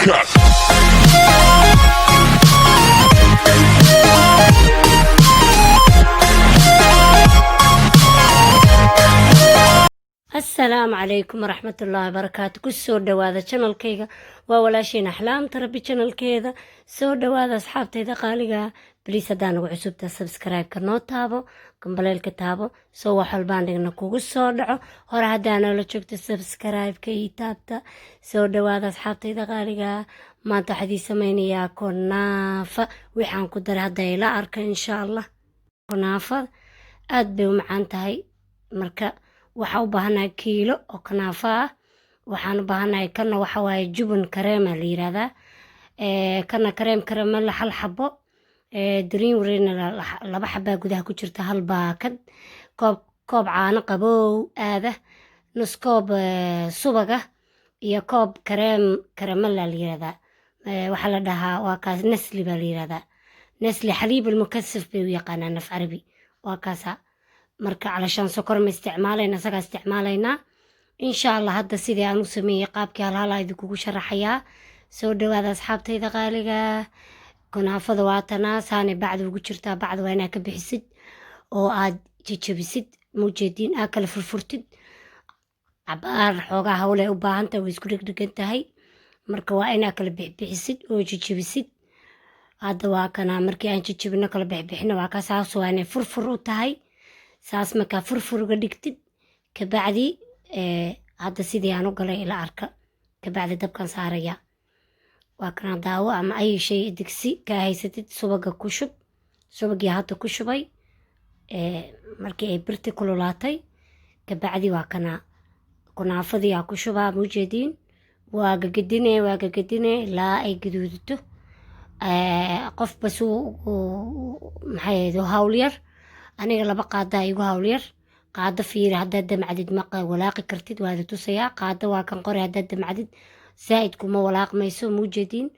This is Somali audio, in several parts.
Cut. السلام عليكم ورحمة الله وبركاته. كل سو دواذا channel كيغا وولاشين أحلام تربي channel كيدا سو دواذا أصحاب تيدا قاليغا بليس هدان وعسوبتا سبسكرايب كرنو تابو كمبليل كتابو سو وحال بانديغنا كوغو سو دعو هورا هدانا ولا جوگتا سبسكرايب كي تابتا سو دواذا أصحاب تيدا قاليغا ما انتو حديث مينيا كنافة ويحان كدر هدا إلا أركا إن شاء الله كنافة aad bay u macaan tahay marka waxa u baahanahay kiilo oo kanaafa ah waxaan u baahanahay kana waxa waaye jubin kareema la yiraahdaa kana kareem karamel hal xabo dream warina laba xabaa gudaha ku jirta hal baakad koob caano qabow aada nus koob subaga iyo koob karamel la yiraahdaa waxa la dhahaa waa kaas nesli baa la yiraahdaa nesli xaliib almukassaf bay u yaqaanaan af carabi وكاسا مركا علشان سكر ما استعمالينا سكا استعمالينا إن شاء الله هذا سيدي أنو سمي قابكي هالهالا يدكوكو شرحيا سو دوادا أصحابتي إذا غاليقا كنا فضواتنا ساني بعد وقشرتا بعد وينا كبحسد أو آد جيجبسد موجودين آكل فرفرتد عبار حوغا هولا وباهنتا ويسكوليك دقنتهي مركا وين آكل بحسد أو جيجبسد هذا واكنا مركي أن جيجبنا كلا بحبحنا واكا ساسو أنا فرفر تهي ساس مكا فرفر قدكتد كبعدي هذا سيدي أنا قلي إلى أركا كبعد دبكان ساريا واكنا داو أما أي شيء دكسي كاهي ستد سوبقا كشب سوبقي هاتو كشبي مركي أي برتي كلولاتي كبعدي واكنا كنا فضيا كشبا موجودين واقا قديني لا أي قدودتو qof bas maxay hawlyar aniga laba qaada igu hawlyar qaada fiir haddaad damcadid ma walaaqi kartid waad tusayaa qaada waa kan qori haddaad damcadid zaaid kuma walaaqmayso muujadiin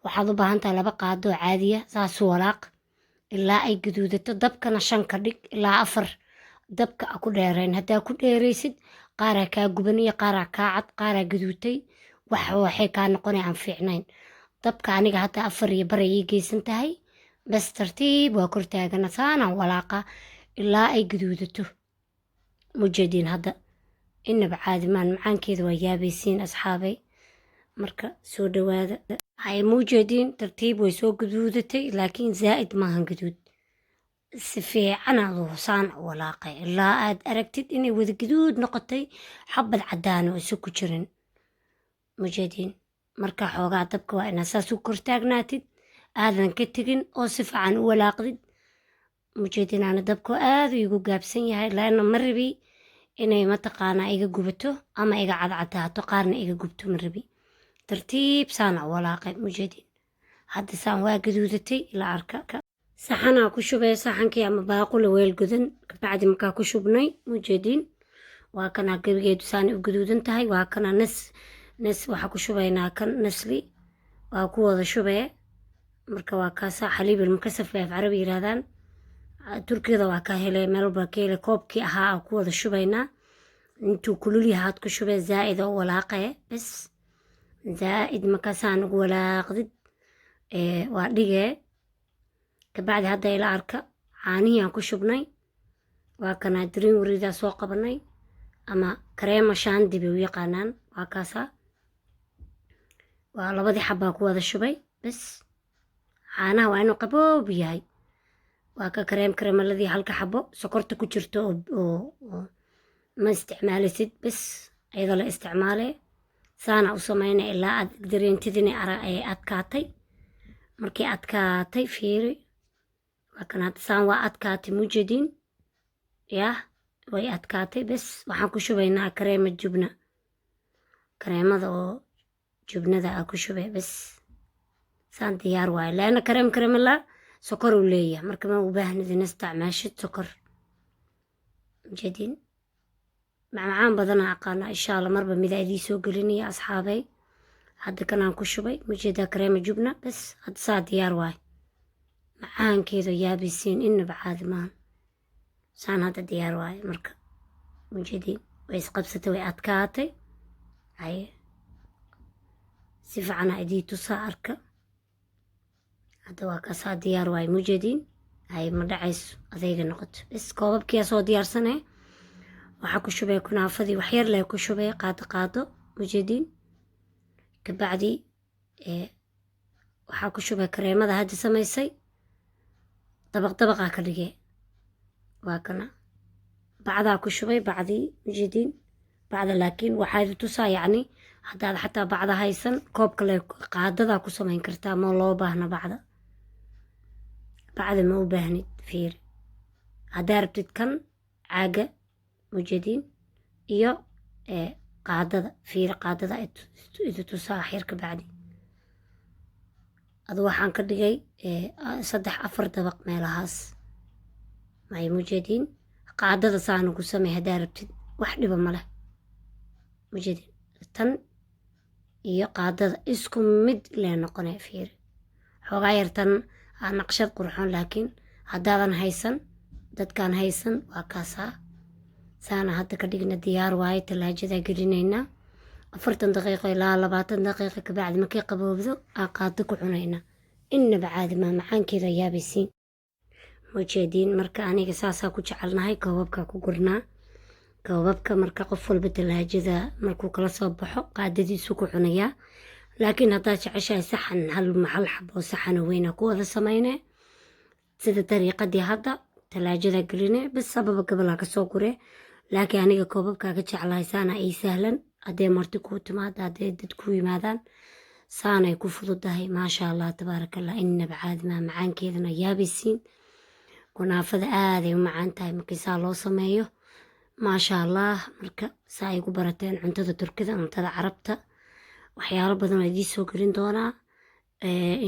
waxaad u baahan tahay laba qaado oo caadiya saas walaaq ilaa ay gaduudato dabkana 5 ka dhig ilaa 4 dabka ku dheerayn haddaa ku dheeraysid qaara kaa gubaniya qaara kaa cad qaara gaduutay waxay kaa noqonay aan fiicnayn dabka aniga hata 4 bare ii geysan tahay bas tartiib waa kor taagana saana walaaqa ilaa ay gaduudato mujadiin hadda inaba caadi maan macaankeeda waa yaabaysiin asxaabay marka soo dhawaada ay mujadiin tartiib way soo gaduudatay laakiin zaaid maahan gaduud si fiican aad saan walaaqay ilaa aad aragtid inay wada gaduud noqotay xabad cadaan oo isu ku jirin mujadiin marka xoogaa dabka waa inaad saas u kortaagnaatid aadan ka tegin oo si fiican u walaaqdid mujeedin ana dabka aad igu gaabsan yahay laana ma rabi inay mataqaanaa iga gubato ama iga cadcadaato qaarna iga gubto ma rabi tartiib saana walaaqay mujeedin hadda saan waa gaduudatay ila arka saxanaa ku shubay saxankii ama baaqula weel gudan kabacdi markaa ku shubnay mujeedin waa kana gabigeedu saan u gaduudan tahay waa kana nas waxa ku shubaynaa kan nasli waa ku wada shubee marka waa kaasa xaliib almukassaf bay af carabi yiraahdaan turkiyada waa ka helay meel walba ka helay koobkii ahaa ku wada shubaynaa intuu kulul yahaad ku shubee zaaid oo walaaqee bas zaaid markaasaan ugu walaaqdid waa dhigee kabacdi hadda ila arka caanihii aan ku shubnay waa kana dream warida soo qabanay ama kareema shaandi bay u yaqaanaan waa kaasa waa labadii xabaa ku wada shubay bas caanaha waa inuu qaboob yahay waa ka kareemaladii halka xabo sokorta ku jirto oo ma isticmaalisid bas ayada la isticmaale saana u samayna ilaa aad dareentid inay ay adkaatay markii adkaatay fiiri waa kan hadda saan waa adkaatay mujadiin yah way adkaatay bas waxaan ku shubaynaa kareema jubna kareemada oo jubnada aa ku shubay bas saan diyaar waaye laana kareemala sokor uu leeyahay marka ma u baahnid in isticmaashid sokor jadiin macaan badana aqaana insha Allah marba midaadii soo gelinaya asxaabay hadda kanaan ku shubay mujada kareema jubna bas hadda saa diyaar waaye macaankeedu yaabisiin inaba caadi maahan saan hadda diyaar waaye marka mujadiin way isqabsatay way adkaatay ay سيفعنا إديتو ساركا هذا واكاسا ديار واي مجدين هاي مدعيس أذيق النقط بس كوباب كياسو ديار سنة وحاكو شبه كنافذي وحير ليكو شبه قاطو مجدين كبعدي وحاكو شبه كريمة هذا سميسي طبقة كدقي واكنا بعدها كشبه بعدي مجدين بعد لكن waxay tusaa yani hadaad xataa bacda haysan koob kale qaadada ku samayn kartaa ma loo baahna bacda ma u baahnid fiir hadaa rabtid kan caaga mujadiin iyo qaadada fiir qaadada idu tusaa xirka bacdi adu waxaan ka dhigay 3-4 dabaq meelahaas may mujadiin qaadada saan ugu samee hadaa rabtid wax dhiba ma leh مجدين تن iyo qaadada isku mid lee noqonay fiir xogaa yartan aan naqshad qurxoon laakiin hadaadan haysan dadkaan haysan waa kaasaa saana hadda ka dhigna diyaar waaye talaajada gelinayna 40 daqiiqo ilaa 20 daqiiqo ka bacdi markay qaboobdo aan qaado ku cunayna inaba caadi ma macaankeeda yaabaysiin mujadiin marka aniga saasaa ku jecelnahay koobabka ku gurnaa koobabka marka qof walba talaajada markuu kala soo baxo qaadadiisu ku cunayaa laakiin haddaad jeceshahay saxan hal xabo saxan weyn ku wada samayne sida dariiqadii hadda talaajada geline bas sababa gabal ka soo gure laakiin aniga koobabka ka jeclahay saana ay sahlan hadee marti ku timaado hadee dad ku yimaadaan saana ay ku fududahay maasha Allah tabaarakallah inaba caadi ma macaankeedana yaabaysiin kunaafada aad ay u macaan tahay markii saa loo sameeyo ما شاء الله مركا سايقو براتين عنtada turkida عنtada carabta waxyaalo badan oo idin soo gelin doona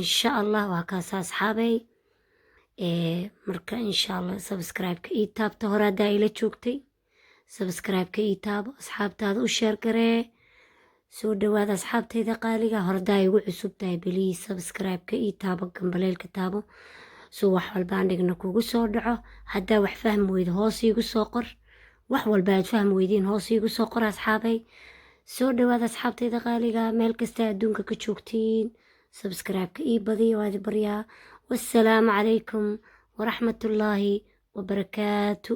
insha Allah waa kaas asxaabay marka insha Allah subscribe ka ii taabta hore hadaa ila joogtay subscribe ka ii taabo asxaabtaada u share garee soo dhawaada asxaabtayda qaaliga hore hadaa igu cusub tahay please subscribe ka ii taabo gambaleelka taabo soo wax walba aan dhigna kugu soo dhaco hadaa wax fahmi weydo hoos iigu soo qor wax walba aad fahmi weydiin hoos iigu soo qor asxaabay soo dhawaada asxaabtayda qaaliga meel kasta adduunka ka joogtiin subscribe-ka ii badiyo waadi baryaa wassalaamu calaykum waraxmatullaahi wabarakaatu